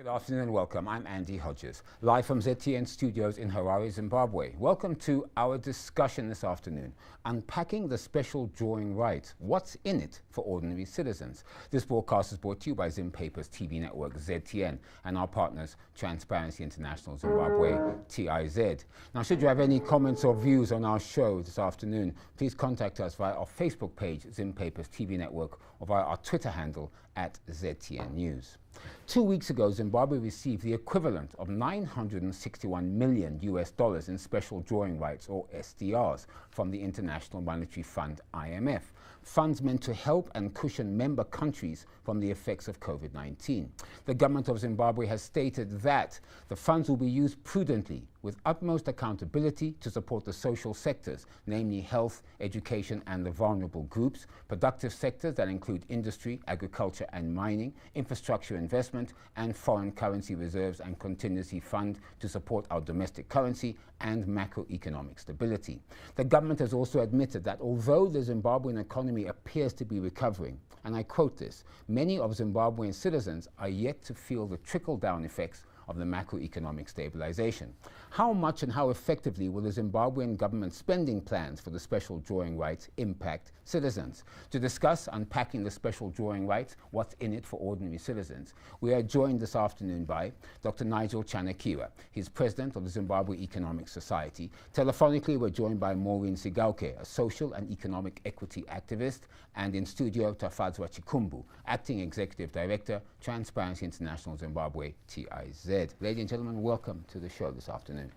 afternoon and welcome. I'm Andy Hodges, live from ZTN studios in Harare, Zimbabwe. Welcome to our discussion this afternoon, Unpacking the Special Drawing Right. What's in it for ordinary citizens? This broadcast is brought to you by Zimbabwe's TV network ZTN and our partners Transparency International Zimbabwe, TIZ. Now, should you have any comments or views on our show this afternoon, please contact us via our Facebook page, Zimbabwe's TV network, or via our Twitter handle @ZTN News. 2 weeks ago, Zimbabwe received the equivalent of $961 million in special drawing rights, or SDRs, from the International Monetary Fund, IMF. Funds meant to help and cushion member countries from the effects of COVID-19. The government of Zimbabwe has stated that the funds will be used prudently, with utmost accountability to support the social sectors, namely health, education and the vulnerable groups, productive sectors that include industry, agriculture and mining, infrastructure investment, and foreign currency reserves and contingency fund to support our domestic currency and macroeconomic stability. The government has also admitted that although the Zimbabwean economy appears to be recovering, and I quote this, many of Zimbabwean citizens are yet to feel the trickle-down effects of the macroeconomic stabilization. How much and how effectively will the Zimbabwean government spending plans for the special drawing rights impact citizens? To discuss unpacking the special drawing rights, what's in it for ordinary citizens, we are joined this afternoon by Dr. Nigel Chanakira. He's president of the Zimbabwe Economic Society. Telephonically, we're joined by Maureen Sigauke, a social and economic equity activist, and in studio, Tafadzwa Chikumbu, acting executive director, Transparency International Zimbabwe, TIZ. Ladies and gentlemen, welcome to the show this afternoon.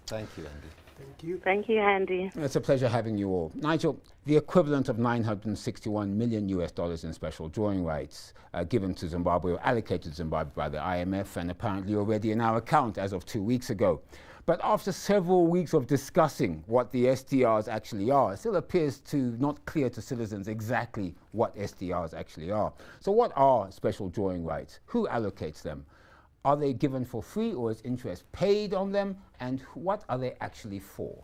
Thank you, Andy. Thank you. Thank you, Andy. It's a pleasure having you all. Nigel, the equivalent of $961 million in special drawing rights given to Zimbabwe, or allocated to Zimbabwe by the IMF, and apparently already in our account as of 2 weeks ago. But after several weeks of discussing what the SDRs actually are, it still appears to not clear to citizens exactly what SDRs actually are. So what are special drawing rights? Who allocates them? Are they given for free, or is interest paid on them? And what are they actually for?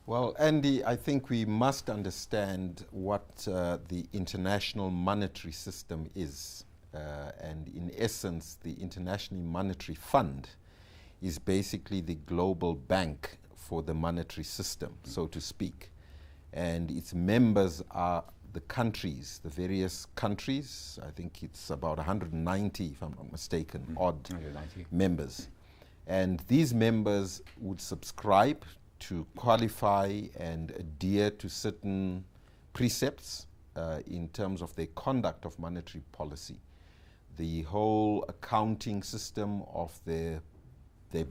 Well, Andy, I think we must understand what the international monetary system is. And in essence, the International Monetary Fund is basically the global bank for the monetary system, so to speak. And its members are the countries, the various countries. I think it's about 190, if I'm not mistaken, odd 190 members. And these members would subscribe to qualify and adhere to certain precepts in terms of their conduct of monetary policy. The whole accounting system of their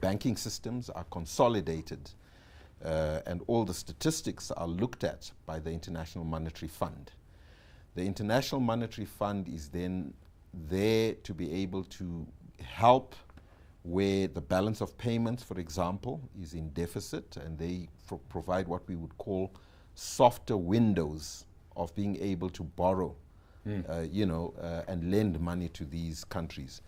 banking systems are consolidated, and all the statistics are looked at by the International Monetary Fund. The International Monetary Fund is then there to be able to help where the balance of payments, for example, is in deficit, and they provide what we would call softer windows of being able to borrow, and lend money to these countries.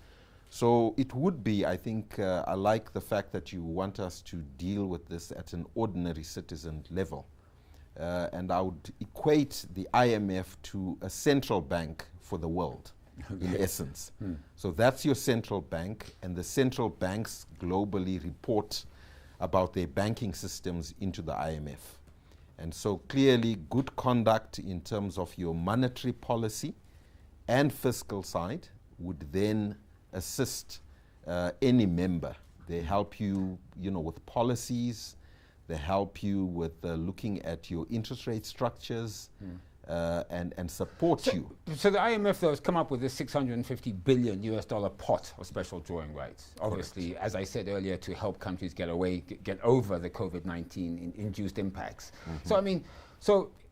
So it would be, I think, I like the fact that you want us to deal with this at an ordinary citizen level. And I would equate the IMF to a central bank for the world, in essence. So that's your central bank, and the central banks globally report about their banking systems into the IMF. And so clearly good conduct in terms of your monetary policy and fiscal side would then assist any member. They help you, with policies. They help you with looking at your interest rate structures and support you. So the IMF, though, has come up with this $650 billion pot of special drawing rights. Obviously, as I said earlier, to help countries get over the COVID-19 induced impacts. So I mean,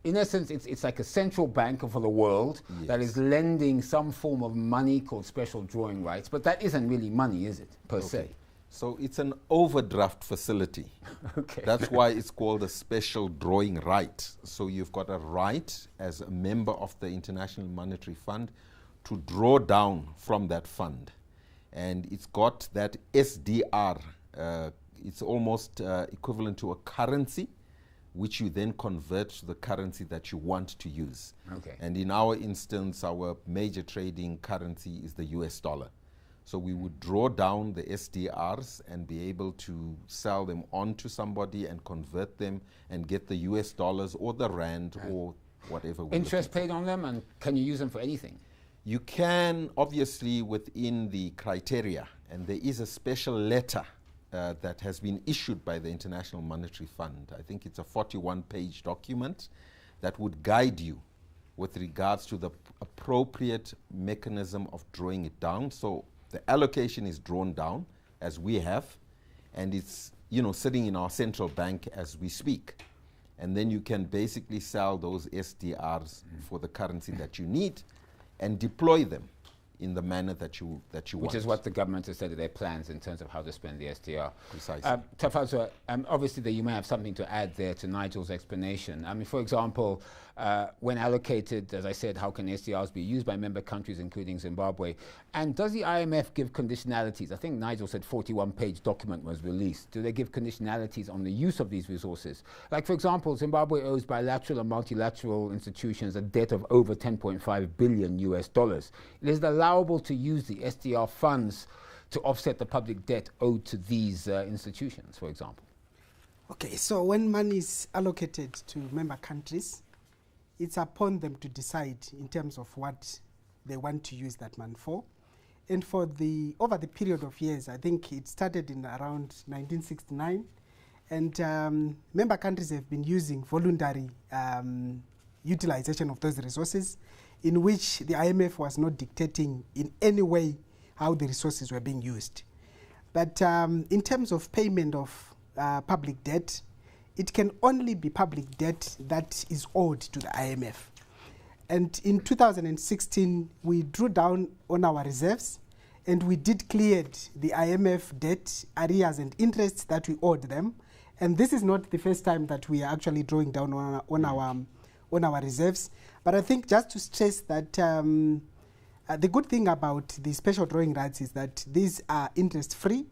in essence, it's like a central bank for the world that is lending some form of money called special drawing rights, but that isn't really money, is it, per se? So it's an overdraft facility. That's why it's called a special drawing right. So you've got a right as a member of the International Monetary Fund to draw down from that fund. And it's got that SDR, it's almost equivalent to a currency, which you then convert to the currency that you want to use. And in our instance, our major trading currency is the US dollar. So we would draw down the SDRs and be able to sell them on to somebody and convert them and get the US dollars or the rand or whatever. Interest paid on them, and can you use them for anything? You can, obviously, within the criteria, and there is a special letter that has been issued by the International Monetary Fund. I think it's a 41-page document that would guide you with regards to the appropriate mechanism of drawing it down. So the allocation is drawn down, as we have, and it's sitting in our central bank as we speak. And then you can basically sell those SDRs for the currency that you need and deploy them in the manner that you want. Which is what the government has said in their plans in terms of how to spend the SDR. Precisely. Tafazwa, obviously you may have something to add there to Nigel's explanation. I mean, for example, when allocated, as I said, how can SDRs be used by member countries, including Zimbabwe? And does the IMF give conditionalities? I think Nigel said 41-page document was released. Do they give conditionalities on the use of these resources? Like, for example, Zimbabwe owes bilateral and multilateral institutions a debt of over 10.5 billion US dollars. It is allowable to use the SDR funds to offset the public debt owed to these institutions, for example. Okay, so when money is allocated to member countries, it's upon them to decide in terms of what they want to use that money for. And for over the period of years, I think it started in around 1969, and member countries have been using voluntary utilization of those resources, in which the IMF was not dictating in any way how the resources were being used. But in terms of payment of public debt, it can only be public debt that is owed to the IMF. And in 2016, we drew down on our reserves, and we did clear the IMF debt, arrears and interests that we owed them. And this is not the first time that we are actually drawing down on our reserves. But I think just to stress that the good thing about the special drawing rights is that these are interest-free,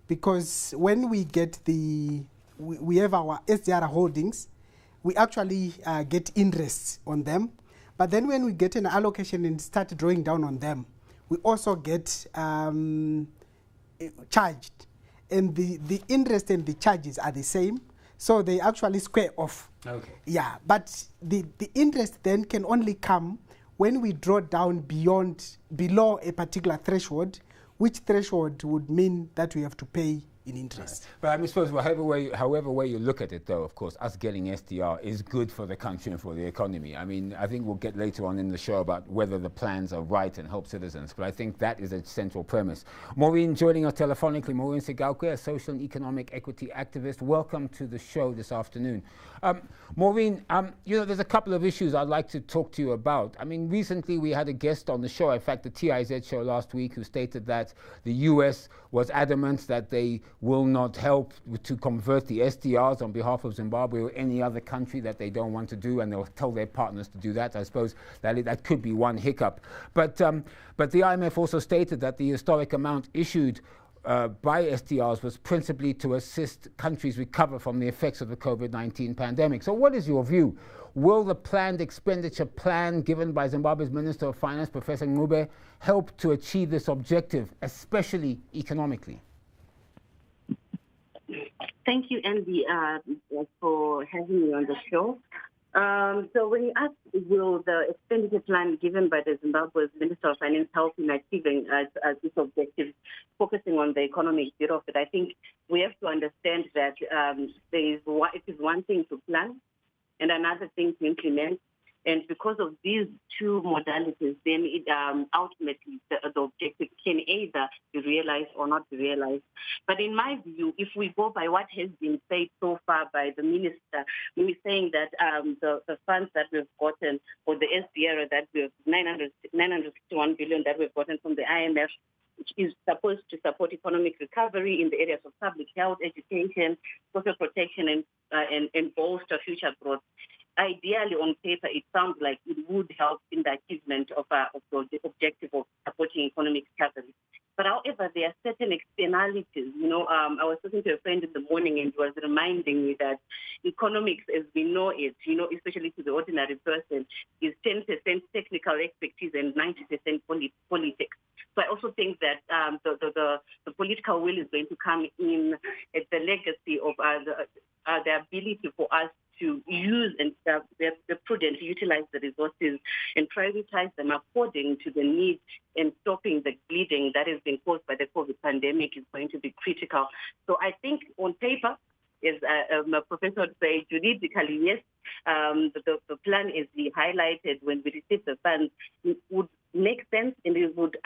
because when we get we have our SDR holdings, we actually get interest on them. But then when we get an allocation and start drawing down on them, we also get charged. And the interest and the charges are the same, so they actually square off. Okay. Yeah, but the interest then can only come when we draw down below a particular threshold, which threshold would mean that we have to pay in interest. Right. But I suppose however way you look at it, though, of course, us getting SDR is good for the country and for the economy. I mean, I think we'll get later on in the show about whether the plans are right and help citizens, but I think that is a central premise. Maureen joining us telephonically. Maureen Sigalkwe, a social and economic equity activist. Welcome to the show this afternoon. Maureen, there's a couple of issues I'd like to talk to you about. I mean, recently we had a guest on the show, in fact, the TIZ show last week, who stated that the US was adamant that they will not help to convert the SDRs on behalf of Zimbabwe or any other country that they don't want to do, and they'll tell their partners to do that. I suppose that could be one hiccup. But the IMF also stated that the historic amount issued by SDRs was principally to assist countries recover from the effects of the COVID-19 pandemic. So what is your view? Will the planned expenditure plan given by Zimbabwe's Minister of Finance, Professor Ngube, help to achieve this objective, especially economically? Thank you, Andy, for having me on the show. So when you ask, will the expenditure plan given by the Zimbabwe's Minister of Finance help in achieving this objective, focusing on the economic bit of it, I think we have to understand that it is one thing to plan and another thing to implement. And because of these two modalities, then it, ultimately the objective can either be realized or not be realized. But in my view, if we go by what has been said so far by the minister, we're saying that the funds that we've gotten, or the SDR that we have, 961 billion that we've gotten from the IMF, which is supposed to support economic recovery in the areas of public health, education, social protection, and bolster future growth. Ideally, on paper, it sounds like it would help in the achievement of the objective of supporting economic recovery. But however, there are certain externalities. I was talking to a friend in the morning, and he was reminding me that economics, as we know it, especially to the ordinary person, is 10% technical expertise and 90% politics. So I also think that the political will is going to come in at the legacy of the ability for us to use and be prudent, to utilize the resources and prioritize them according to the need, and stopping the bleeding that is being caused by the COVID pandemic is going to be critical. So I think on paper, as my professor would say, juridically, yes, the plan is highlighted when we receive the funds. It would make sense and it would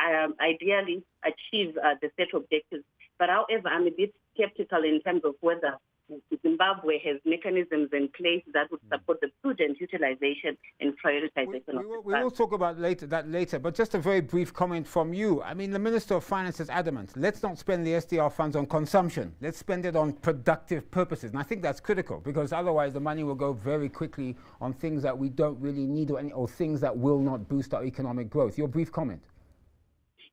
ideally achieve the set objectives. But however, I'm a bit skeptical in terms of whether Zimbabwe has mechanisms in place that would support the prudent utilization and prioritization of the we will talk about that later, but just a very brief comment from you. I mean, the Minister of Finance is adamant, let's not spend the SDR funds on consumption. Let's spend it on productive purposes. And I think that's critical, because otherwise the money will go very quickly on things that we don't really need, or things that will not boost our economic growth. Your brief comment.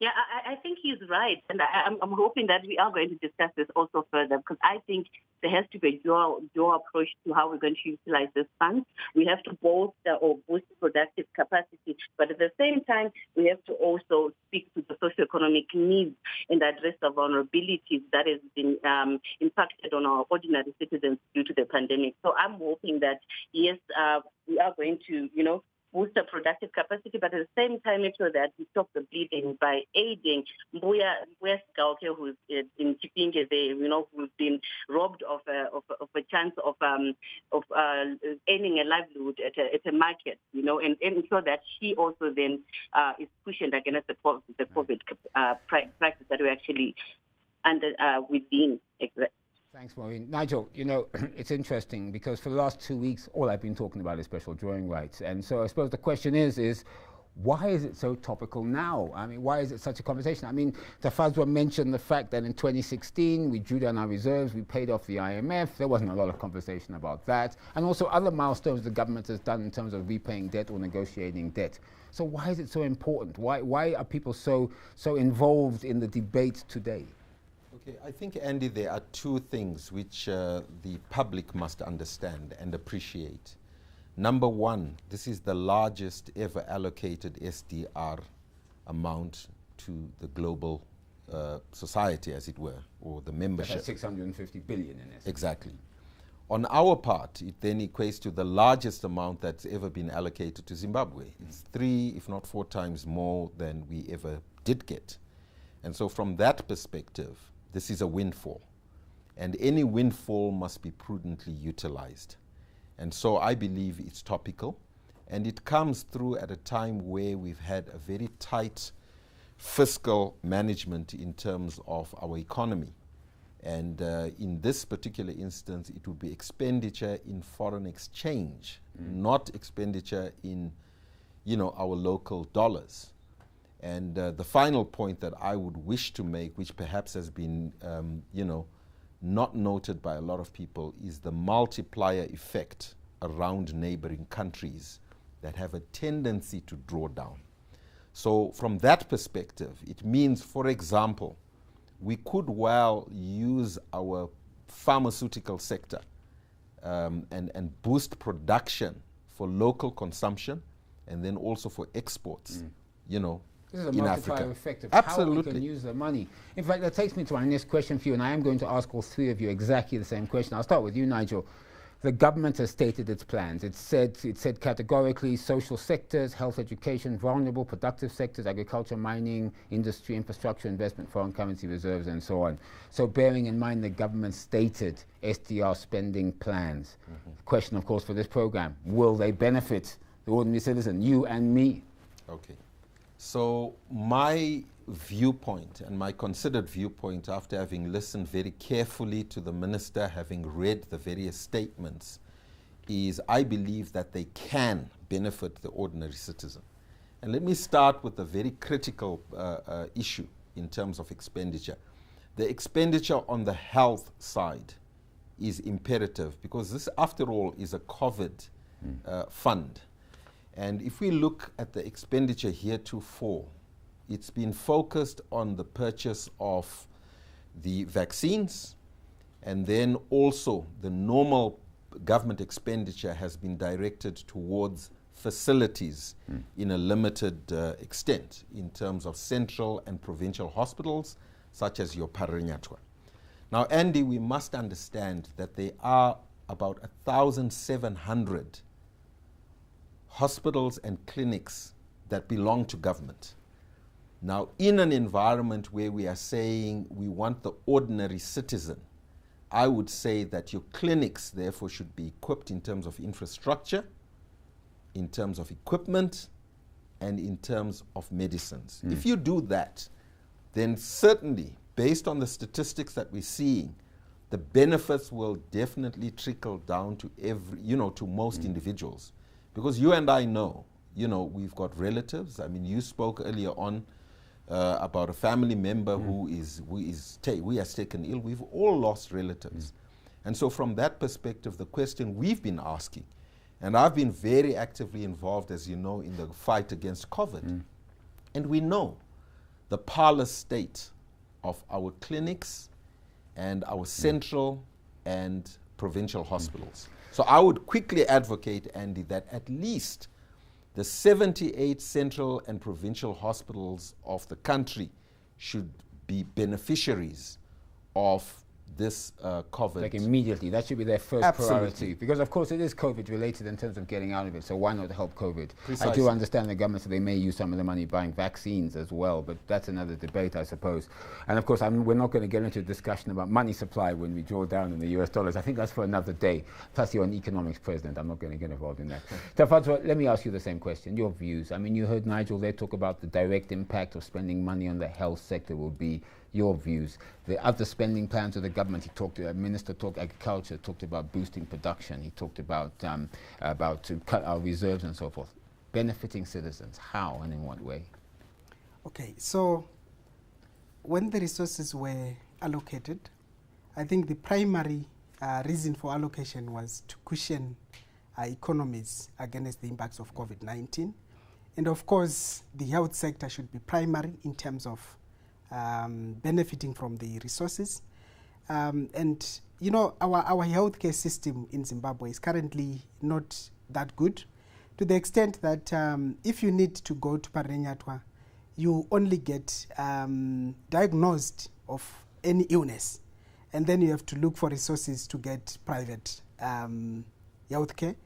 Yeah, I think he's right. And I'm hoping that we are going to discuss this also further, because I think there has to be a dual approach to how we're going to utilize this funds. We have to bolster or boost productive capacity, but at the same time, we have to also speak to the socioeconomic needs and address the vulnerabilities that has been impacted on our ordinary citizens due to the pandemic. So I'm hoping that, yes, we are going to, boost the productive capacity, but at the same time make sure that we stop the bleeding by aiding Mbuya Skalke, who's in Chipinge, who's been robbed of a chance of earning a livelihood at a market, and ensure that she also then is pushing against the COVID practice that we're actually within. Thanks, Maureen. Nigel, it's interesting because for the last 2 weeks, all I've been talking about is special drawing rights. And so I suppose the question is why is it so topical now? I mean, why is it such a conversation? I mean, Tafazwa mentioned the fact that in 2016, we drew down our reserves, we paid off the IMF. There wasn't a lot of conversation about that. And also other milestones the government has done in terms of repaying debt or negotiating debt. So why is it so important? Why are people so involved in the debate today? Okay, I think, Andy, there are two things which the public must understand and appreciate. Number one, this is the largest ever allocated SDR amount to the global society, as it were, or the membership. That's 650 billion in it. Exactly. On our part, it then equates to the largest amount that's ever been allocated to Zimbabwe. It's 3, if not 4 times more than we ever did get. And so from that perspective, this is a windfall, and any windfall must be prudently utilized. And so I believe it's topical, and it comes through at a time where we've had a very tight fiscal management in terms of our economy. And in this particular instance, it would be expenditure in foreign exchange, not expenditure in, our local dollars. And the final point that I would wish to make, which perhaps has been, not noted by a lot of people, is the multiplier effect around neighboring countries that have a tendency to draw down. So from that perspective, it means, for example, we could well use our pharmaceutical sector and boost production for local consumption and then also for exports, This is a in multiplier Africa. effect of Absolutely. how we can use the money. In fact, that takes me to my next question for you, and I am going to ask all 3 of you exactly the same question. I'll start with you, Nigel. The government has stated its plans. It said categorically social sectors, health, education, vulnerable, productive sectors, agriculture, mining, industry, infrastructure, investment, foreign currency reserves, and so on. So bearing in mind the government stated SDR spending plans, the question, of course, for this program, will they benefit the ordinary citizen, you and me? Okay. So my viewpoint and my considered viewpoint, after having listened very carefully to the minister, having read the various statements, is I believe that they can benefit the ordinary citizen. And let me start with a very critical issue in terms of expenditure. The expenditure on the health side is imperative because this, after all, is a COVID fund. And if we look at the expenditure heretofore, it's been focused on the purchase of the vaccines, and then also the normal government expenditure has been directed towards facilities in a limited extent in terms of central and provincial hospitals, such as your Parinyatwa. Now, Andy, we must understand that there are about 1,700 hospitals and clinics that belong to government. Now, in an environment where we are saying we want the ordinary citizen, I would say that your clinics, therefore, should be equipped in terms of infrastructure, in terms of equipment, and in terms of medicines. If you do that, then certainly, based on the statistics that we're seeing, the benefits will definitely trickle down to to most individuals. Because you and I know, we've got relatives. I mean, you spoke earlier on about a family member who has taken ill. We've all lost relatives. And so from that perspective, the question we've been asking, and I've been very actively involved, as you know, in the fight against COVID. And we know the parlous state of our clinics and our central and provincial hospitals. So I would quickly advocate, Andy, that at least the 78 central and provincial hospitals of the country should be beneficiaries of this COVID. Like immediately, that should be their first Absolutely. priority. Because of course it is COVID related in terms of getting out of it, so why not help COVID? Precisely. I do understand the government, so they may use some of the money buying vaccines as well, but that's another debate, I suppose. And of course, we're not going to get into a discussion about money supply when we draw down in the US dollars. I think that's for another day. Plus you're an economics president, I'm not going to get involved in that. Tafatswa, let me ask you the same question, your views. I mean, you heard Nigel there talk about the direct impact of spending money on the health sector will be your views. The other spending plans of the government, he talked to, Minister talked agriculture, talked about boosting production, he talked about to cut our reserves and so forth. Benefiting citizens, how and in what way? Okay, so when the resources were allocated, I think the primary reason for allocation was to cushion economies against the impacts of COVID-19. And of course, the health sector should be primary in terms of benefiting from the resources. And our healthcare system in Zimbabwe is currently not that good, to the extent that if you need to go to Parinyatwa, you only get diagnosed of any illness, and then you have to look for resources to get private healthcare.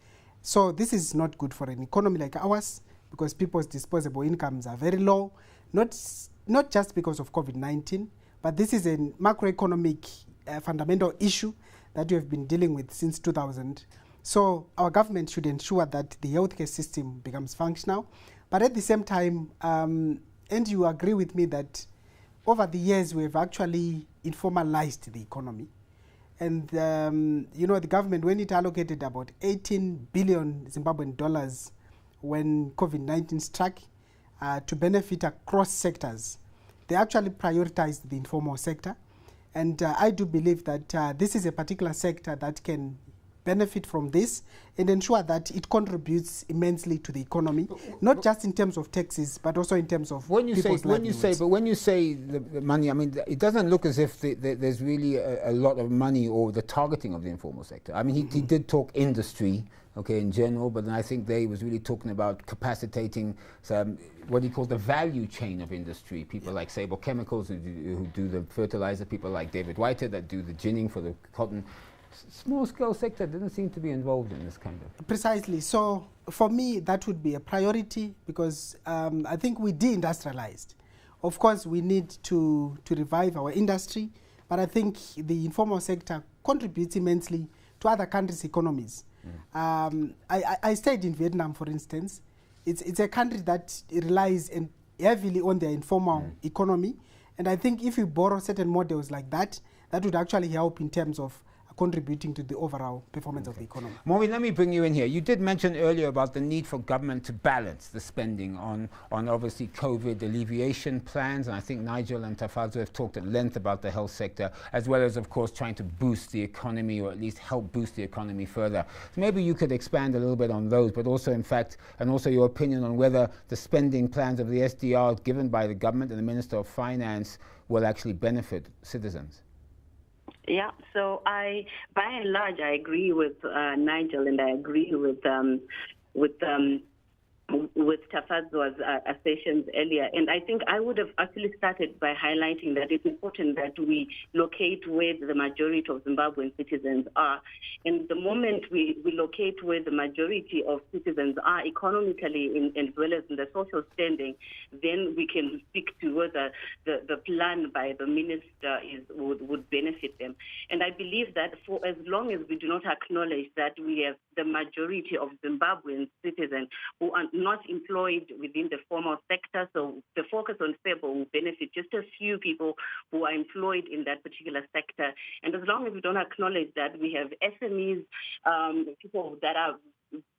So this is not good for an economy like ours, because people's disposable incomes are very low, not just because of COVID-19, but this is a macroeconomic fundamental issue that we have been dealing with since 2000. So our government should ensure that the healthcare system becomes functional. But at the same time, and you agree with me that over the years we've actually informalized the economy. And the government, when it allocated about 18 billion Zimbabwean dollars when COVID-19 struck, to benefit across sectors, they actually prioritized the informal sector. And I do believe that this is a particular sector that can benefit from this and ensure that it contributes immensely to the economy, not just in terms of taxes, but also in terms of when you say the money, I mean, it doesn't look as if there's really a lot of money or the targeting of the informal sector. I mean, he did talk industry, okay, in general, but then I think he was really talking about capacitating some, what he called the value chain of industry. People like Sable Chemicals who do the fertilizer, people like David Whiter that do the ginning for the cotton. Small-scale sector didn't seem to be involved in this kind of... Precisely. So for me, that would be a priority, because I think we de-industrialized. Of course, we need to revive our industry, but I think the informal sector contributes immensely to other countries' economies. I stayed in Vietnam, for instance. It's a country that relies heavily on their informal economy, and I think if you borrow certain models like that, that would actually help in terms of contributing to the overall performance of the economy. Maureen, let me bring you in here. You did mention earlier about the need for government to balance the spending on obviously COVID alleviation plans, and I think Nigel and Tafatswa have talked at length about the health sector, as well as, of course, trying to boost the economy, or at least help boost the economy further. So maybe you could expand a little bit on those, but also, in fact, and also your opinion on whether the spending plans of the SDR given by the government and the Minister of Finance will actually benefit citizens. Yeah, so by and large, I agree with Nigel, and I agree with with Tafadzwa's assertions earlier. And I think I would have actually started by highlighting that it's important that we locate where the majority of Zimbabwean citizens are. And the moment we locate where the majority of citizens are economically as well as in the social standing, then we can speak to whether the plan by the minister would benefit them. And I believe that for as long as we do not acknowledge that we have the majority of Zimbabwean citizens who are not employed within the formal sector, so the focus on FEBO will benefit just a few people who are employed in that particular sector. And as long as we don't acknowledge that we have SMEs, people that are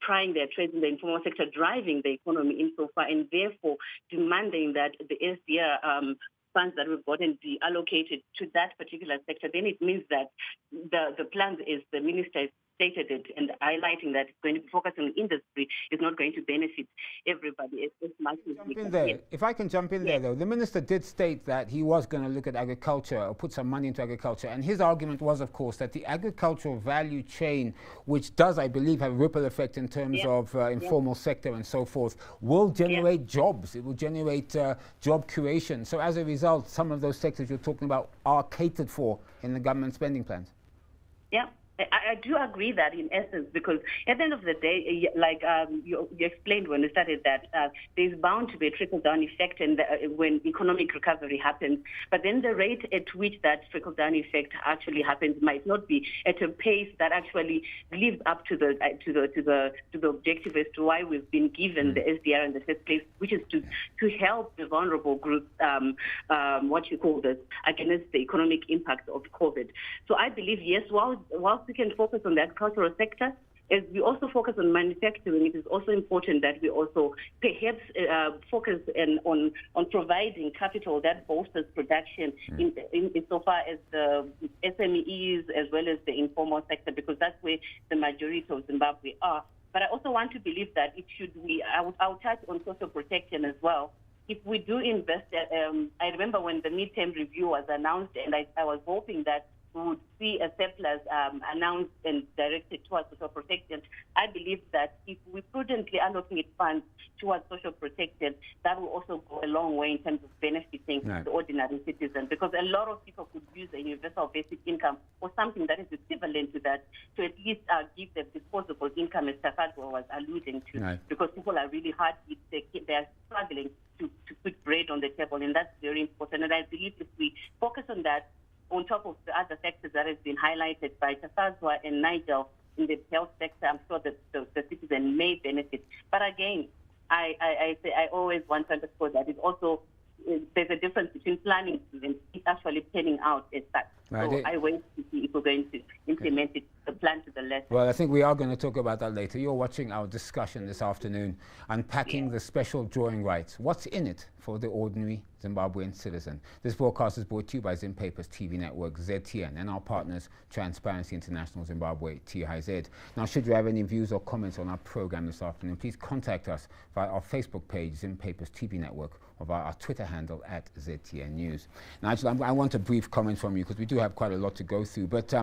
trying their trades in the informal sector, driving the economy insofar, and therefore demanding that the SDR funds that we've gotten be allocated to that particular sector, then it means that the plans, as the minister has stated it, and highlighting that it's going to be focused on industry, is not going to benefit everybody as much as we can. There. If I can jump in there, though, the minister did state that he was going to look at agriculture or put some money into agriculture, and his argument was, of course, that the agricultural value chain, which does, I believe, have a ripple effect in terms of informal sector and so forth, will generate jobs. It will generate job creation. So as a result, some of those sectors you're talking about are catered for in the government spending plans. Yeah. I do agree that in essence, because at the end of the day, like you explained when we started that there's bound to be a trickle-down effect when economic recovery happens. But then the rate at which that trickle-down effect actually happens might not be at a pace that actually lives up to the objective as to why we've been given the SDR in the first place, which is to help the vulnerable groups, against the economic impact of COVID. So I believe, yes, whilst we can focus on the agricultural sector, as we also focus on manufacturing, it is also important that we also perhaps focus on providing capital that bolsters production insofar as the SMEs as well as the informal sector, because that's where the majority of Zimbabwe are. But I also want to believe that I'll touch on social protection as well. If we do invest, I remember when the midterm review was announced, and I was hoping that we would see a surplus announced and directed towards social protection. I believe that if we prudently allocate funds towards social protection, that will also go a long way in terms of benefiting the ordinary citizen, because a lot of people could use a universal basic income or something that is equivalent to that to at least give them disposable income, as Tafadzwa was alluding to, because people are really hard hit. They are struggling to put bread on the table, and that's very important. And I believe if we focus on that, on top of the other sectors that has been highlighted by Tafadzwa and Nigel in the health sector, I'm sure that the citizen may benefit. But again, I always want to underscore that it's also there's a difference between planning and it actually panning out as such. So I wait to see if we're going to implement it, the plan to the left. Well, I think we are going to talk about that later. You're watching our discussion this afternoon, unpacking the special drawing rights. What's in it for the ordinary Zimbabwean citizen? This broadcast is brought to you by Zimpapers TV network, ZTN, and our partners, Transparency International Zimbabwe, TIZ. Now, should you have any views or comments on our program this afternoon, please contact us via our Facebook page, Zimpapers TV network, or via our Twitter handle at ZTN News. Now, actually, I want a brief comment from you because we do have quite a lot to go through. But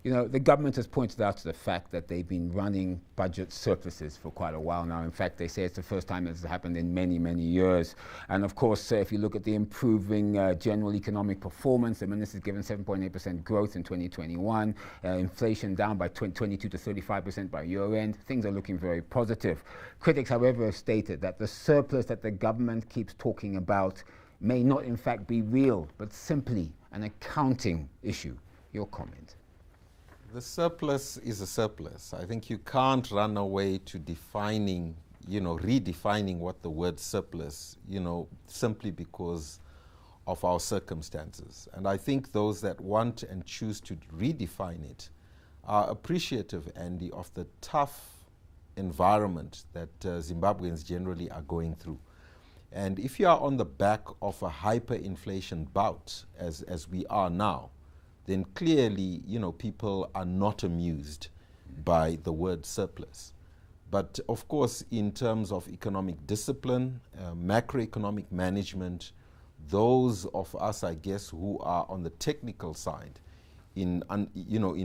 you know, the government has pointed out to the fact that they've been running budget surpluses for quite a while now. In fact, they say it's the first time it's happened in many, many years. And of course, if you look at the improving general economic performance, the minister's given 7.8% growth in 2021, inflation down by 22 to 35% by year end. Things are looking very positive. Critics, however, have stated that the surplus that the government keeps talking about may not in fact be real, but simply an accounting issue. Your comment? The surplus is a surplus. I think you can't run away to defining, redefining what the word surplus, simply because of our circumstances. And I think those that want and choose to redefine it are appreciative, Andy, of the tough environment that Zimbabweans generally are going through. And if you are on the back of a hyperinflation bout, as we are now, then clearly, people are not amused by the word surplus. But of course, in terms of economic discipline, macroeconomic management, those of us, I guess, who are on the technical side, in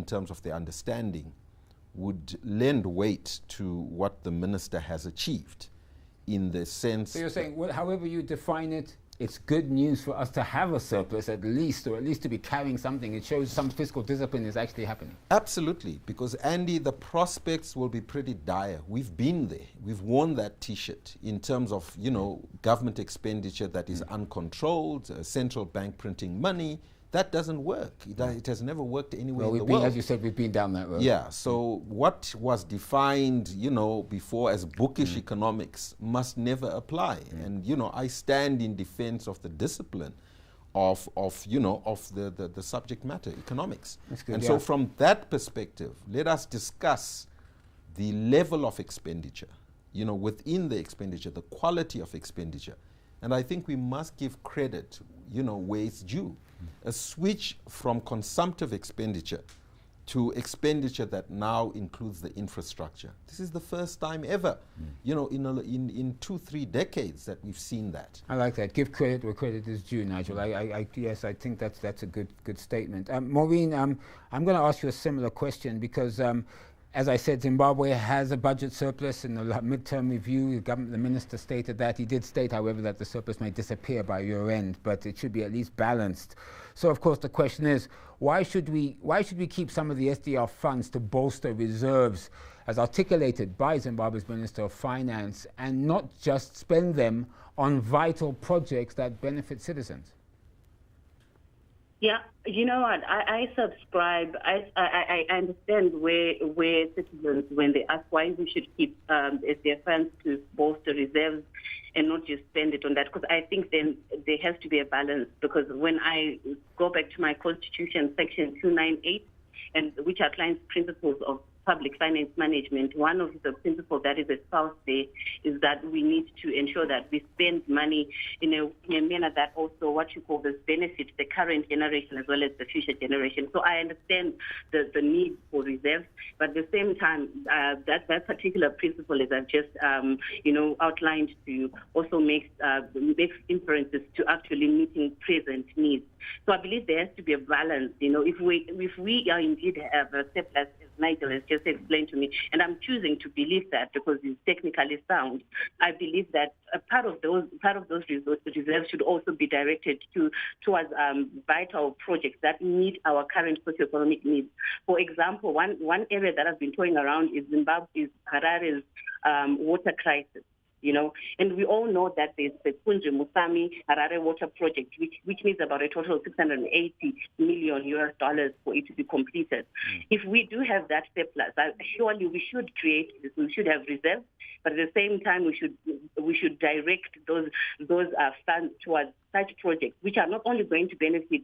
terms of their understanding, would lend weight to what the minister has achieved in the sense... So you're saying, well, however you define it, it's good news for us to have a surplus at least, or at least to be carrying something. It shows some fiscal discipline is actually happening. Absolutely, because Andy, the prospects will be pretty dire. We've been there. We've worn that T-shirt in terms of, you know, government expenditure that is uncontrolled, central bank printing money. That doesn't work. It has never worked anywhere in the world. As you said, we've been down that road. Yeah, so what was defined, you know, before as bookish economics must never apply. And, you know, I stand in defense of the discipline of you know, of the subject matter, economics. That's good, and so from that perspective, let us discuss the level of expenditure, you know, within the expenditure, the quality of expenditure. And I think we must give credit, you know, where it's due. A switch from consumptive expenditure to expenditure that now includes the infrastructure. This is the first time ever, you know, in 2-3 decades that we've seen that. I like that. Give credit where credit is due, Nigel. Yes, I think that's a good statement. Maureen, I'm going to ask you a similar question because as I said, Zimbabwe has a budget surplus. In the midterm review, the minister stated that. He did state, however, that the surplus may disappear by year end, but it should be at least balanced. So, of course, the question is, why should we keep some of the SDR funds to bolster reserves, as articulated by Zimbabwe's Minister of Finance, and not just spend them on vital projects that benefit citizens? Yeah, you know what? I subscribe. I understand where citizens, when they ask why we should keep their funds to bolster reserves and not just spend it on that, because I think then there has to be a balance. Because when I go back to my Constitution, Section 298, and which outlines principles of public finance management, one of the principles that is espoused there is that we need to ensure that we spend money in a manner that also what you call this benefits the current generation as well as the future generation. So I understand the need for reserves, but at the same time, that particular principle, as I've just outlined to you, also makes inferences to actually meeting present needs. So I believe there has to be a balance. You know, if we are indeed have a surplus, as Nigel has just explained to me, and I'm choosing to believe that because it's technically sound. I believe that a part of those reserves should also be directed towards vital projects that meet our current socioeconomic needs. For example, one area that has been toying around is Zimbabwe's Harare's water crisis. You know, and we all know that there's the Kunje Musami Harare water project, which needs about a total of $680 million for it to be completed. If we do have that surplus, surely we should create this. We should have reserves, but at the same time, we should direct those funds towards such projects, which are not only going to benefit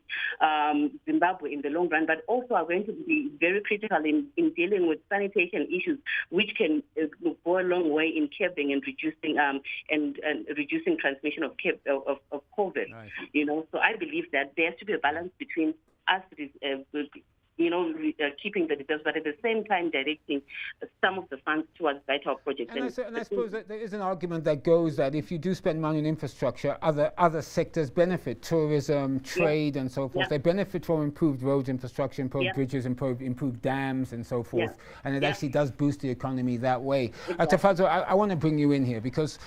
Zimbabwe in the long run, but also are going to be very critical in dealing with sanitation issues, which can go a long way in curbing and reducing reducing transmission of COVID. Nice. You know, so I believe that there has to be a balance between us keeping the reserves, but at the same time directing some of the funds towards vital projects. And I suppose that there is an argument that goes that if you do spend money on infrastructure, other sectors benefit, tourism, trade, and so forth. They benefit from improved roads, infrastructure, improved bridges, improved dams, and so forth. And it actually does boost the economy that way. Exactly. Tafazo, I want to bring you in here because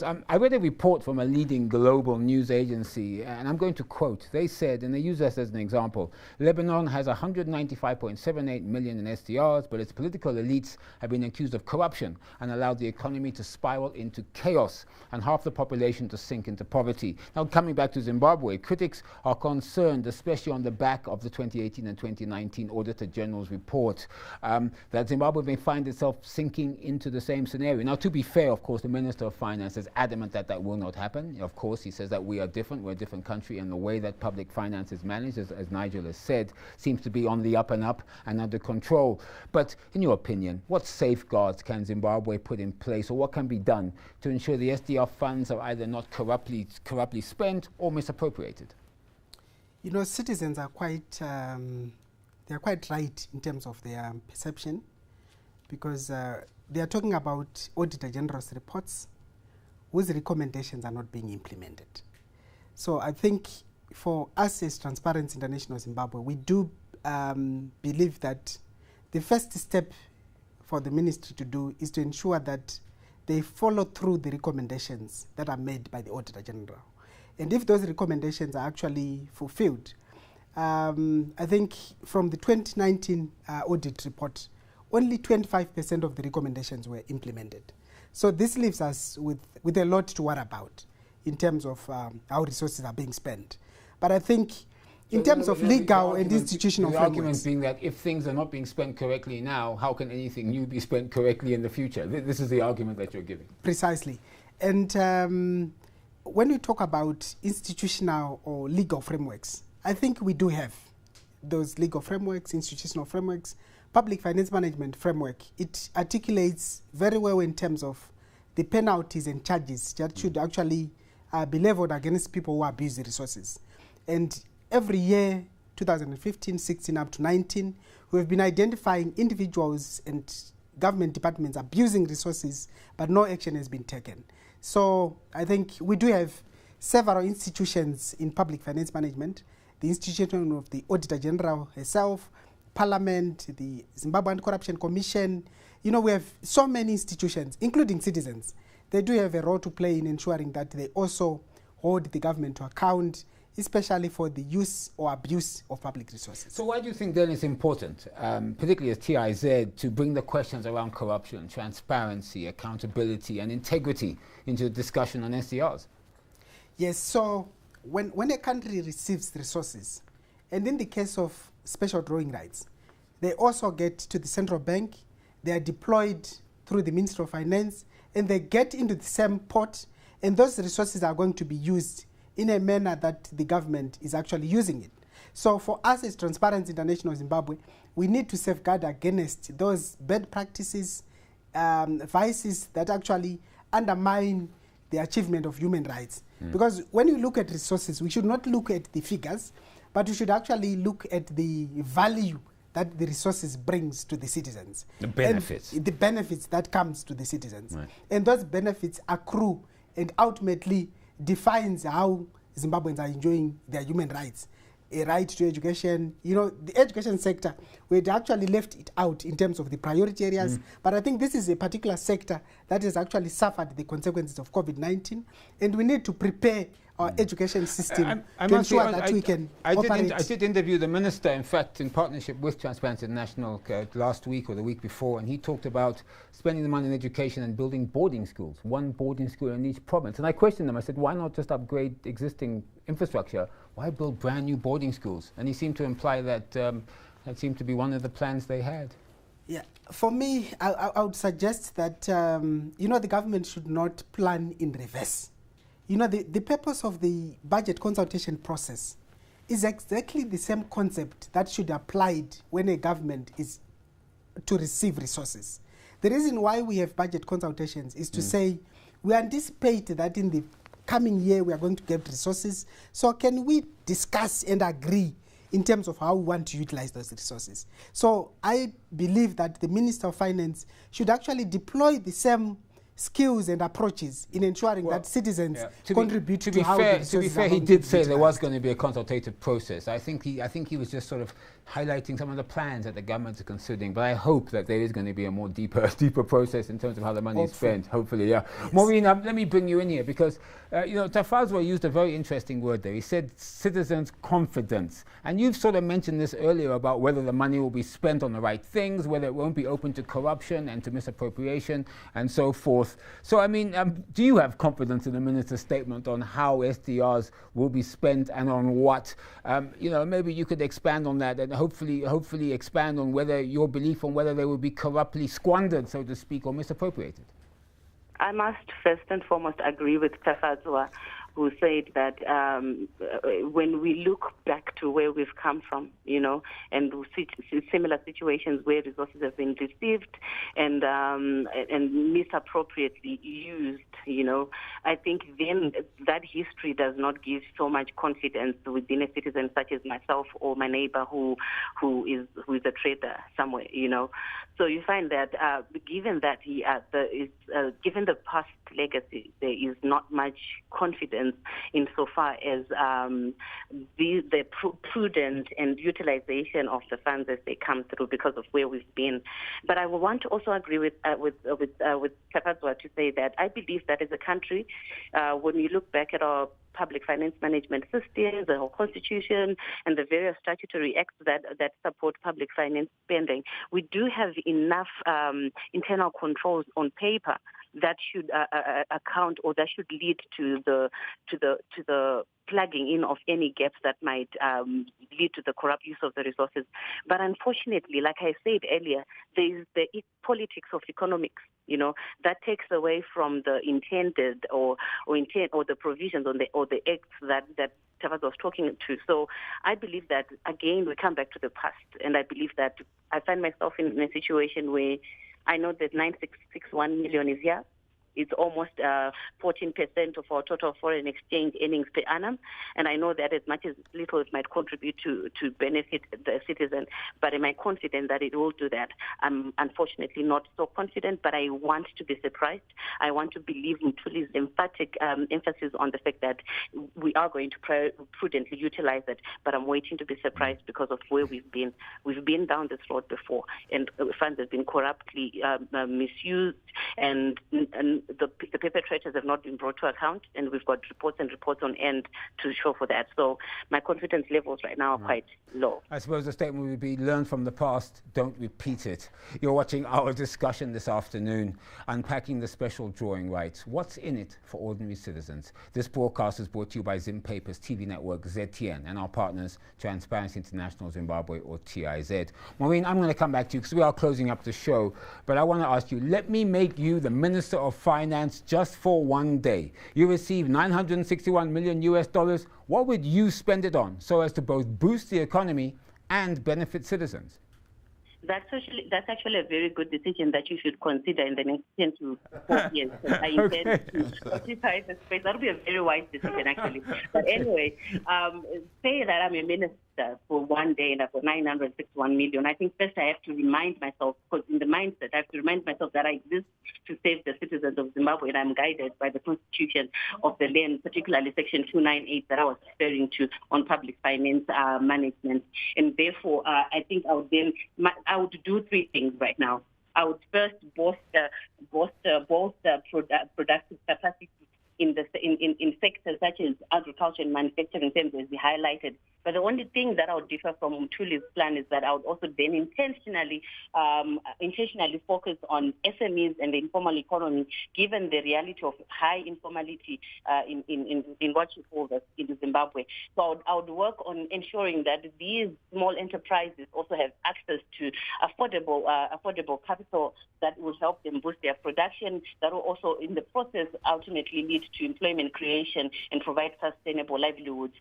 I read a report from a leading global news agency, and I'm going to quote. They said, and they use us as an example, Lebanon has 195.78 million in SDRs, but its political elites have been accused of corruption and allowed the economy to spiral into chaos and half the population to sink into poverty. Now, coming back to Zimbabwe, critics are concerned, especially on the back of the 2018 and 2019 Auditor General's report, that Zimbabwe may find itself sinking into the same scenario. Now, to be fair, of course, the Minister of Finance is adamant that that will not happen. Of course, he says that we are different, we're a different country, and the way that public finance is managed, as Nigel has said, seems to be on the up and up and under control. But in your opinion, what safeguards can Zimbabwe put in place, or what can be done to ensure the SDR funds are either not corruptly spent or misappropriated? You know, citizens are quite right in terms of their perception, because they are talking about Auditor General's reports whose recommendations are not being implemented. So I think for us as Transparency International Zimbabwe, we do believe that the first step for the ministry to do is to ensure that they follow through the recommendations that are made by the Auditor General. And if those recommendations are actually fulfilled, I think from the 2019 audit report, only 25% of the recommendations were implemented. So this leaves us with a lot to worry about in terms of how resources are being spent. But I think in terms of legal and institutional frameworks. The argument being that if things are not being spent correctly now, how can anything new be spent correctly in the future? This is the argument that you're giving. Precisely. And when we talk about institutional or legal frameworks, I think we do have those legal frameworks, institutional frameworks. Public finance management framework, it articulates very well in terms of the penalties and charges that should actually be leveled against people who abuse the resources. And every year, 2015, 16 up to 19, we have been identifying individuals and government departments abusing resources, but no action has been taken. So I think we do have several institutions in public finance management, the institution of the Auditor General herself, Parliament, the Zimbabwe Anti-Corruption Commission. You know, we have so many institutions, including citizens. They do have a role to play in ensuring that they also hold the government to account, especially for the use or abuse of public resources. So why do you think then it's important, particularly as TIZ, to bring the questions around corruption, transparency, accountability and integrity into the discussion on SDRs? Yes, so when a country receives resources, and in the case of special drawing rights, they also get to the central bank, they are deployed through the Ministry of Finance, and they get into the same pot, and those resources are going to be used in a manner that the government is actually using it. So for us as Transparency International Zimbabwe, we need to safeguard against those bad practices, vices that actually undermine the achievement of human rights. Because when you look at resources, we should not look at the figures, but we should actually look at the value that the resources brings to the citizens. The benefits. And the benefits that comes to the citizens. Right. And those benefits accrue and ultimately defines how Zimbabweans are enjoying their human rights. A right to education. You know, the education sector, we had actually left it out in terms of the priority areas, but I think this is a particular sector that has actually suffered the consequences of COVID-19, and we need to prepare our education system to ensure that we can operate. I did interview the minister, in fact, in partnership with Transparency International last week or the week before, and he talked about spending the money in education and building boarding schools, one boarding school in each province. And I questioned him. I said, why not just upgrade existing infrastructure? Why build brand new boarding schools? And he seemed to imply that that seemed to be one of the plans they had. Yeah, for me, I would suggest that, you know, the government should not plan in reverse. You know, the purpose of the budget consultation process is exactly the same concept that should be applied when a government is to receive resources. The reason why we have budget consultations is to say, we anticipate that in the coming year we are going to get resources, so can we discuss and agree in terms of how we want to utilize those resources? So I believe that the Minister of Finance should actually deploy the same skills and approaches in ensuring that citizens contribute to how the resources To be fair, he did say there was going to be a consultative process. I think he was just sort of highlighting some of the plans that the government is considering, but I hope that there is going to be a more deeper process in terms of how the money is spent, hopefully, yeah. Yes. Maureen, let me bring you in here because, you know, Tafazwa used a very interesting word there. He said citizens' confidence. And you've sort of mentioned this earlier about whether the money will be spent on the right things, whether it won't be open to corruption and to misappropriation and so forth. So, I mean, do you have confidence in the minister's statement on how SDRs will be spent and on what? You know, maybe you could expand on that and hopefully expand on whether your belief on whether they will be corruptly squandered, so to speak, or misappropriated. I must first and foremost agree with Tafazwa, who said that when we look back to where we've come from, you know, and we see similar situations where resources have been received and misappropriately used, you know, I think then that history does not give so much confidence within a citizen such as myself or my neighbor who is a trader somewhere, you know. So you find that given that given the past legacy, there is not much confidence insofar as the prudent and utilization of the funds as they come through because of where we've been. But I would want to also agree with Kapazwa to say that I believe that as a country, when we look back at our public finance management systems, the whole constitution, and the various statutory acts that support public finance spending, we do have enough internal controls on paper that should account, or that should lead to the plugging in of any gaps that might lead to the corrupt use of the resources. But unfortunately, like I said earlier, there is the politics of economics, that takes away from the intended or the provisions or the acts that Tavaz was talking to. So I believe that, again, we come back to the past, and I believe that I find myself in a situation where I know that 9661 million is here. It's almost 14% of our total foreign exchange earnings per annum. And I know that as much as little it might contribute to benefit the citizen, but am I confident that it will do that? I'm unfortunately not so confident, but I want to be surprised. I want to believe in Tuli's emphatic emphasis on the fact that we are going to prudently utilize it, but I'm waiting to be surprised because of where we've been. We've been down this road before, and funds have been corruptly misused, and the perpetrators have not been brought to account, and we've got reports on end to show for that. So my confidence levels right now are quite low. I suppose the statement would be, learn from the past, don't repeat it. You're watching our discussion this afternoon, Unpacking the Special Drawing Rights. What's in it for ordinary citizens? This broadcast is brought to you by Zimpaper's TV network ZTN and our partners, Transparency International Zimbabwe, or TIZ. Maureen, I'm going to come back to you because we are closing up the show, but I want to ask you, let me make you the Minister of Finance just for one day. You receive $961 million US. What would you spend it on so as to both boost the economy and benefit citizens? That's actually a very good decision that you should consider in the next 10 to 12 years. I intend to occupy the space. That would be a very wise decision, actually. But anyway, say that I'm a minister for one day and I've got 961 million. I think first I have to remind myself, because in the mindset, I have to remind myself that I exist to save the citizens of Zimbabwe, and I'm guided by the constitution of the land, particularly Section 298 that I was referring to on public finance management. And therefore, I think I would do three things right now. I would first bolster productive capacity in sectors such as agriculture and manufacturing, as we highlighted. But the only thing that I would differ from Tuli's plan is that I would also then intentionally focus on SMEs and the informal economy, given the reality of high informality in what you call this in Zimbabwe. So I would work on ensuring that these small enterprises also have access to affordable capital that will help them boost their production, that will also in the process ultimately lead to employment creation and provide sustainable livelihoods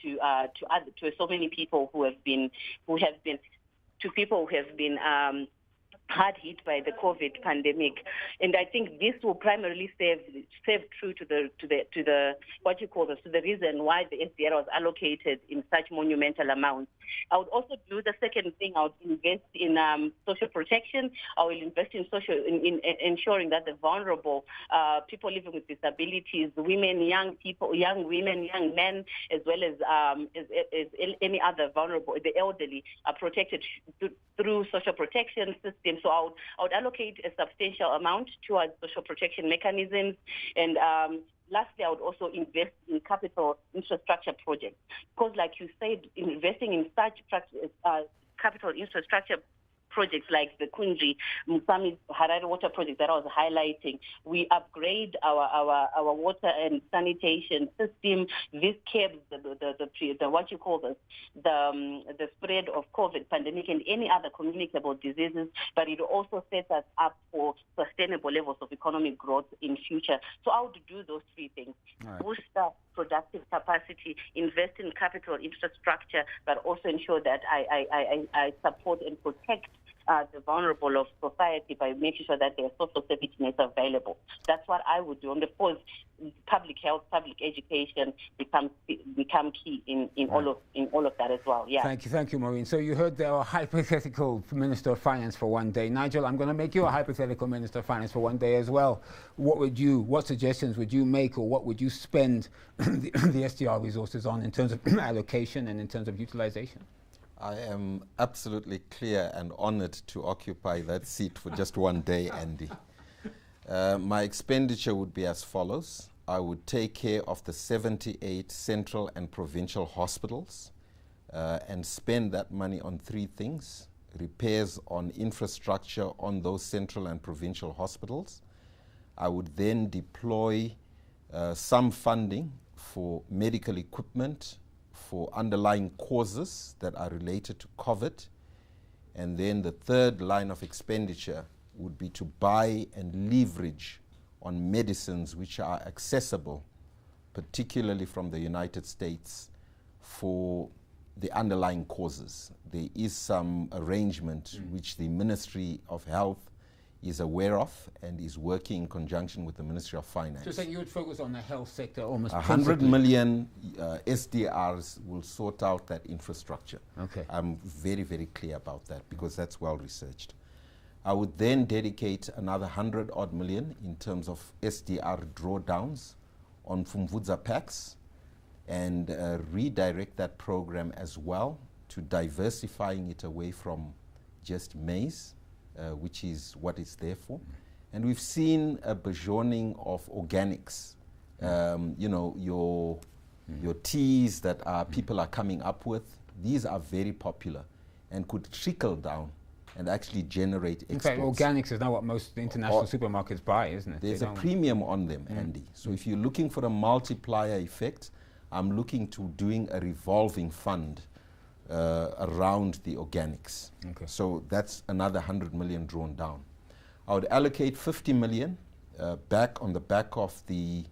to so many people who have been hard hit by the COVID pandemic, and I think this will primarily serve true to the what you call this, to the reason why the SDR was allocated in such monumental amounts. I would also do the second thing. I would invest in social protection. I will invest in ensuring that the vulnerable people living with disabilities, women, young women, young men, as well as any other vulnerable, the elderly, are protected through social protection systems. So I would allocate a substantial amount towards social protection mechanisms. And lastly, I would also invest in capital infrastructure projects. Because like you said, investing in such capital infrastructure projects like the Kunji Musami Harare water project that I was highlighting, we upgrade our water and sanitation system. This curbs the what you call this, the spread of COVID pandemic and any other communicable diseases, but it also sets us up for sustainable levels of economic growth in future. So I would do those three things: boost productive capacity, invest in capital infrastructure, but also ensure that I support and protect the vulnerable of society by making sure that their social safety nets are available. That's what I would do. And of course, public health, public education become key in all of that as well. Yeah. Thank you, Maureen. So you heard there are hypothetical Minister of Finance for one day. Nigel, I'm going to make you a hypothetical Minister of Finance for one day as well. What suggestions would you make, or what would you spend the SDR resources on in terms of allocation and in terms of utilization? I am absolutely clear and honored to occupy that seat for just one day, Andy. My expenditure would be as follows. I would take care of the 78 central and provincial hospitals and spend that money on three things: repairs on infrastructure on those central and provincial hospitals. I would then deploy some funding for medical equipment for underlying causes that are related to COVID. And then the third line of expenditure would be to buy and leverage on medicines which are accessible, particularly from the United States, for the underlying causes. There is some arrangement which the Ministry of Health is aware of and is working in conjunction with the Ministry of Finance. So saying you would focus on the health sector almost 100 million SDRs will sort out that infrastructure. Okay. I'm very, very clear about that because that's well researched. I would then dedicate another 100 odd million in terms of SDR drawdowns on Fumvudza packs and redirect that program as well to diversifying it away from just maize, which is what it's there for. And we've seen a burgeoning of organics. You know, your teas that people are coming up with, these are very popular and could trickle down and actually generate exports. In fact, organics is now what most international supermarkets buy, isn't it? There's a premium on them, Andy. So if you're looking for a multiplier effect, I'm looking to doing a revolving fund around the organics. Okay. So that's another 100 million drawn down. I would allocate 50 million back on the back of the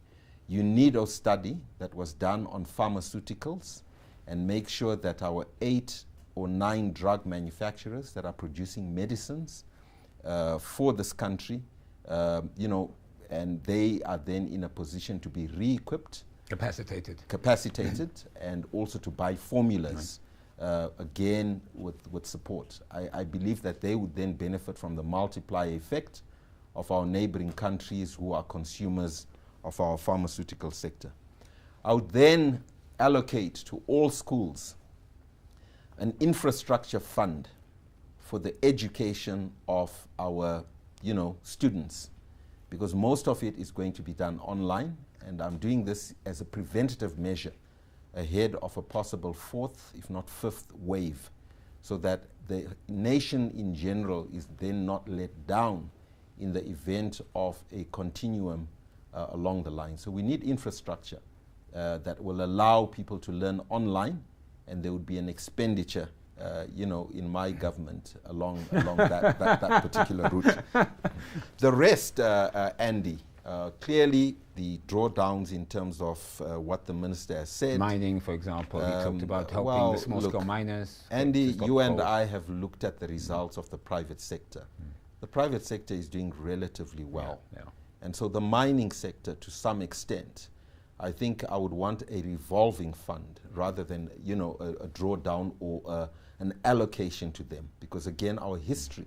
UNIDO study that was done on pharmaceuticals and make sure that our 8 or 9 drug manufacturers that are producing medicines for this country, you know, and they are then in a position to be re-equipped, capacitated, and also to buy formulas. Again, with support. I believe that they would then benefit from the multiplier effect of our neighboring countries who are consumers of our pharmaceutical sector. I would then allocate to all schools an infrastructure fund for the education of our, you know, students, because most of it is going to be done online, and I'm doing this as a preventative measure ahead of a possible 4th, if not 5th wave, so that the nation in general is then not let down in the event of a continuum along the line. So we need infrastructure that will allow people to learn online, and there would be an expenditure, you know, in my government along that particular route. The rest, Andy, clearly the drawdowns in terms of what the minister has said. Mining, for example, he talked about helping the small-scale miners. Andy, you and I have looked at the results of the private sector. The private sector is doing relatively well. Yeah. And so the mining sector, to some extent, I think I would want a revolving fund rather than, you know, a drawdown or an allocation to them. Because again, our history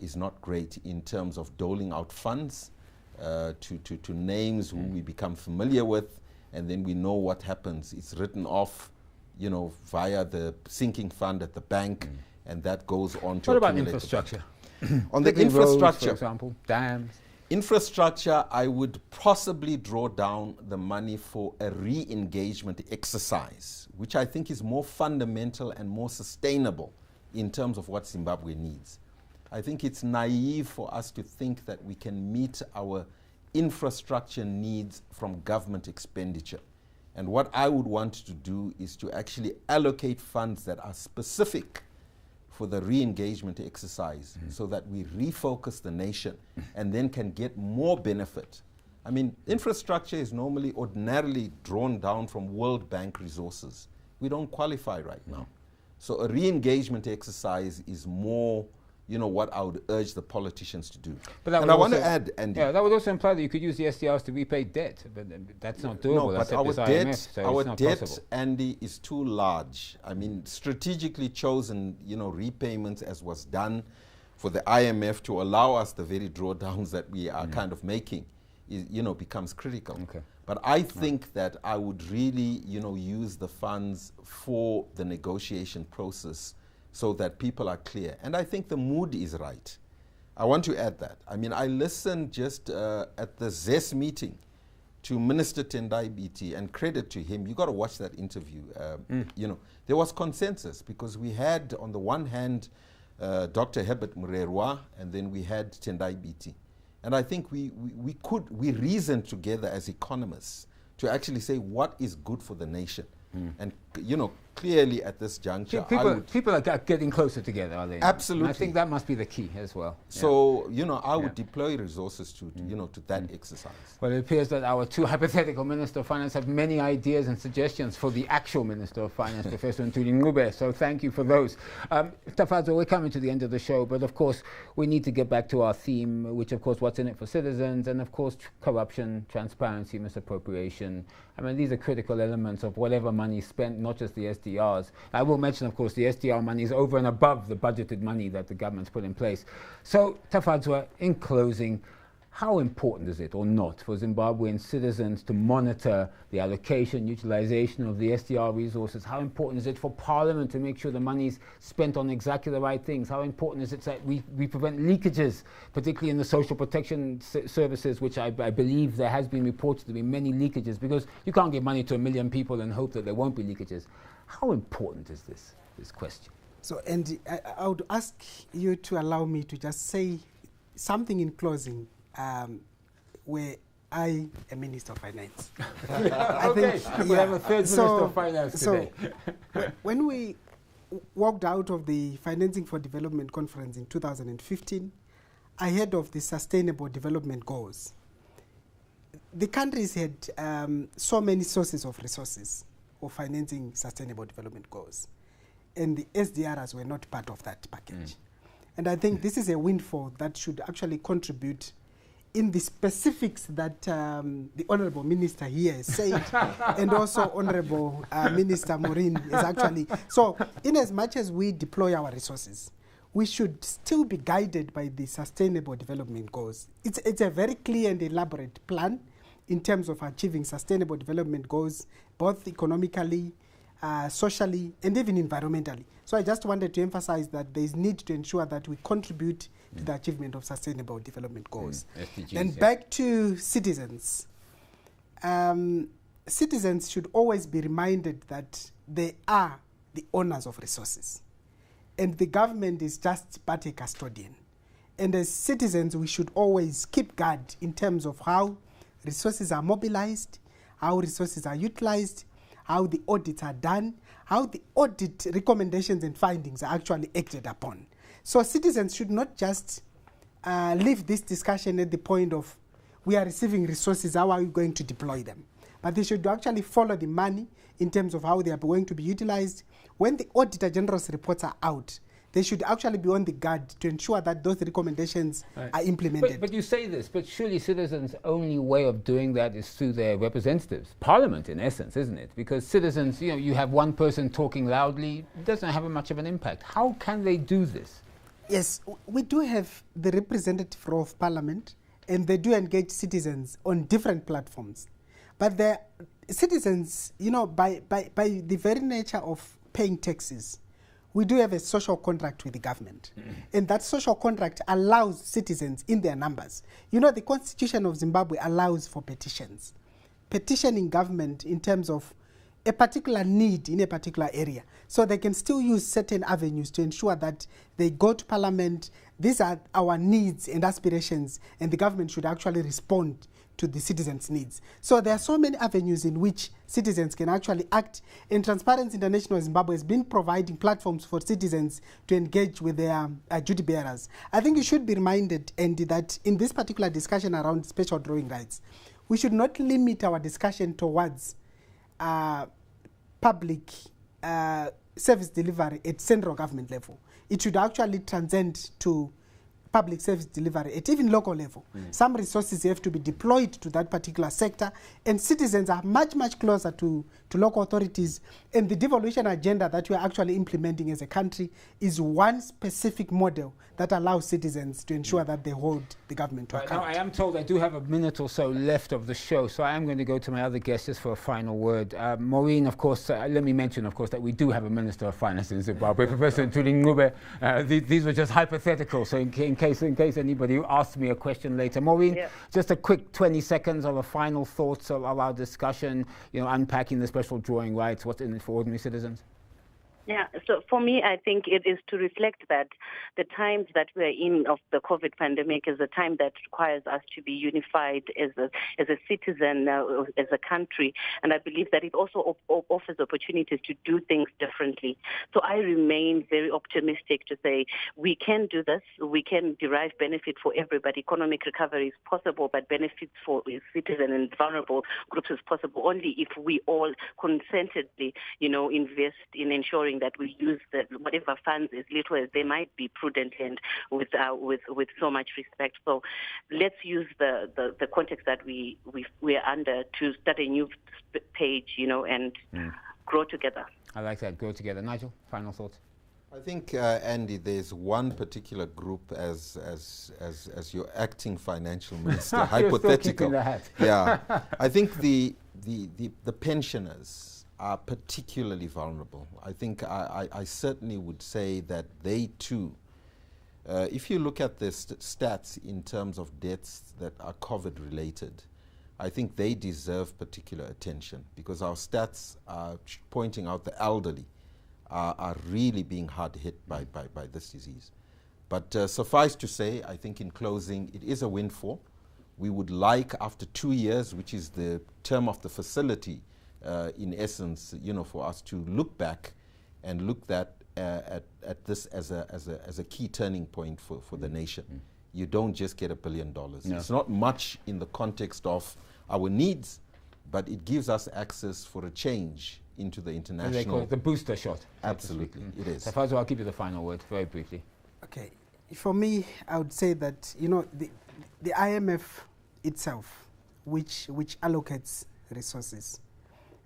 is not great in terms of doling out funds to names who we become familiar with, and then we know what happens. It's written off, you know, via the sinking fund at the bank, and that goes on to. What about infrastructure? On the infrastructure, roads, for example, dams. Infrastructure, I would possibly draw down the money for a re-engagement exercise, which I think is more fundamental and more sustainable in terms of what Zimbabwe needs. I think it's naive for us to think that we can meet our infrastructure needs from government expenditure. And what I would want to do is to actually allocate funds that are specific for the re-engagement exercise so that we refocus the nation and then can get more benefit. I mean, infrastructure is ordinarily drawn down from World Bank resources. We don't qualify right now. So a re-engagement exercise is more what I would urge the politicians to do. But that and would I want also- to add, Andy. Yeah, that would also imply that you could use the SDRs to repay debt, but that's not doable. No, That's but our IMF, debt, so our it's not debt, possible. Andy, is too large. I mean, strategically chosen, repayments as was done for the IMF to allow us the very drawdowns that we are kind of making, becomes critical. Okay. But I think that I would really, use the funds for the negotiation process so that people are clear. And I think the mood is right. I want to add that. I mean, I listened just at the ZES meeting to Minister Tendai Biti, and credit to him. You got to watch that interview. There was consensus because we had, on the one hand, Dr. Herbert Murerwa, and then we had Tendai Biti. And I think we reasoned together as economists to actually say what is good for the nation. And, clearly at this juncture, People are getting closer together, are they? Absolutely. And I think that must be the key as well. So, I would deploy resources to that exercise. Well, it appears that our two hypothetical Minister of Finance have many ideas and suggestions for the actual Minister of Finance, Professor Ntuli Ngube. So thank you for those. Tafazo, we're coming to the end of the show, but of course, we need to get back to our theme, which of course, what's in it for citizens, and of course, corruption, transparency, misappropriation. I mean, these are critical elements of whatever money is spent, not just the SDRs. I will mention, of course, the SDR money is over and above the budgeted money that the government's put in place. So, Tafadzwa, in closing, how important is it or not for Zimbabwean citizens to monitor the allocation, utilization of the SDR resources? How important is it for Parliament to make sure the money is spent on exactly the right things? How important is it that we prevent leakages, particularly in the social protection services, which I believe there has been reported to be many leakages, because you can't give money to 1 million people and hope that there won't be leakages. How important is this question? So, Andy, I would ask you to allow me to just say something in closing. Where I am Minister of Finance. Okay, we have a third Minister of Finance today. When we walked out of the Financing for Development Conference in 2015, ahead of the Sustainable Development Goals, the countries had so many sources of resources for financing Sustainable Development Goals, and the SDRs were not part of that package. And I think this is a windfall that should actually contribute in the specifics that the Honourable Minister here has said, and also Honourable Minister Maureen is actually. So, in as much as we deploy our resources, we should still be guided by the Sustainable Development Goals. It's a very clear and elaborate plan in terms of achieving Sustainable Development Goals, both economically, socially, and even environmentally. So I just wanted to emphasize that there is need to ensure that we contribute to the achievement of Sustainable Development Goals. SDGs, And back to citizens. Citizens should always be reminded that they are the owners of resources. And the government is just but a custodian. And as citizens, we should always keep guard in terms of how resources are mobilized, how resources are utilized, how the audits are done, how the audit recommendations and findings are actually acted upon. So citizens should not just leave this discussion at the point of we are receiving resources, how are we going to deploy them? But they should actually follow the money in terms of how they are going to be utilized. When the Auditor General's reports are out, they should actually be on the guard to ensure that those recommendations are implemented. But you say this, but surely citizens' only way of doing that is through their representatives, Parliament in essence, isn't it? Because citizens, you have one person talking loudly, it doesn't have much of an impact. How can they do this? Yes, we do have the representative role of Parliament, and they do engage citizens on different platforms. But the citizens, by the very nature of paying taxes, we do have a social contract with the government. And that social contract allows citizens in their numbers. The Constitution of Zimbabwe allows for petitions. Petitioning government in terms of a particular need in a particular area. So they can still use certain avenues to ensure that they go to Parliament. These are our needs and aspirations, and the government should actually respond to the citizens' needs. So there are so many avenues in which citizens can actually act, and Transparency International Zimbabwe has been providing platforms for citizens to engage with their duty bearers. I think you should be reminded, Andy, that in this particular discussion around special drawing rights, we should not limit our discussion towards public service delivery at central government level. it should actually transcend to public service delivery at even local level. Some resources have to be deployed to that particular sector, and citizens are much, much closer to local authorities. And the devolution agenda that we are actually implementing as a country is one specific model that allows citizens to ensure that they hold the government to account. Now, I am told I do have a minute or so left of the show, so I am going to go to my other guests just for a final word. Maureen, of course, let me mention, of course, that we do have a Minister of Finance in Zimbabwe, Professor Ntuli Ngube. These were just hypothetical, so in case anybody asks me a question later. Maureen, just a quick 20 seconds of a final thoughts of our discussion, unpacking the special drawing rights, what's in it for ordinary citizens? Yeah, so for me, I think it is to reflect that the times that we're in of the COVID pandemic is a time that requires us to be unified as a citizen, as a country. And I believe that it also offers opportunities to do things differently. So I remain very optimistic to say we can do this. We can derive benefit for everybody. Economic recovery is possible, but benefits for citizens and vulnerable groups is possible only if we all consentedly, invest in ensuring that we use whatever funds, as little as they might be, prudently and with so much respect. So let's use the context that we are under to start a new page, and grow together. I like that, grow together. Nigel, final thoughts? I think, Andy, there's one particular group as your acting financial minister, hypothetical. Yeah, I think the pensioners are particularly vulnerable. I think I certainly would say that they too, if you look at the stats in terms of deaths that are COVID related, I think they deserve particular attention, because our stats are pointing out the elderly are really being hard hit by this disease. But suffice to say, I think in closing, it is a windfall. We would like, after 2 years, which is the term of the facility, in essence, for us to look back and look at this as a key turning point for the nation. You don't just get $1 billion. No. It's not much in the context of our needs, but it gives us access for a change into the international. They call it the booster shot. Absolutely, it is. Tafazo, I'll give you the final word very briefly. Okay, for me, I would say that the IMF itself, which allocates resources,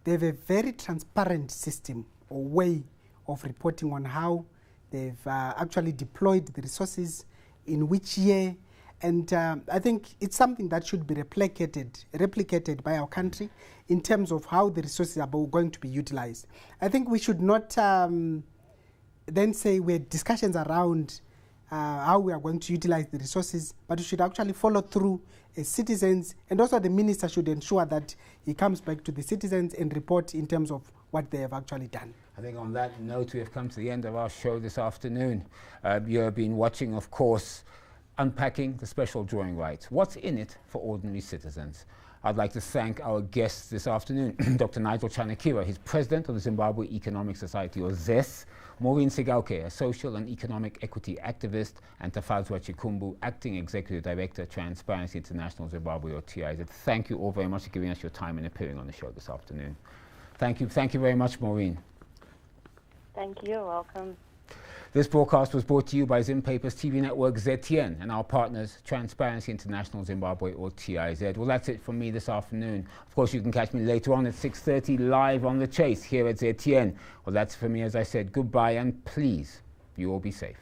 they have a very transparent system or way of reporting on how they've actually deployed the resources, in which year, and I think it's something that should be replicated by our country in terms of how the resources are going to be utilized. I think we should not then say we had discussions around how we are going to utilize the resources, but we should actually follow through as citizens, and also the minister should ensure that he comes back to the citizens and report in terms of what they have actually done. I think on that note, we have come to the end of our show this afternoon. You have been watching, of course, Unpacking the Special Drawing Rights. What's in it for ordinary citizens? I'd like to thank our guests this afternoon, Dr. Nigel Chanakira, he's president of the Zimbabwe Economic Society, or ZES, Maureen Sigauke, a social and economic equity activist, and Tafazwa Chikumbu, acting executive director, Transparency International Zimbabwe, or TIZ. Thank you all very much for giving us your time and appearing on the show this afternoon. Thank you very much, Maureen. Thank you, welcome. This broadcast was brought to you by Zimpaper's TV network ZTN and our partners Transparency International Zimbabwe, or TIZ. Well, that's it from me this afternoon. Of course, you can catch me later on at 6:30 live on The Chase here at ZTN. Well, that's for me, as I said. Goodbye, and please, you all be safe.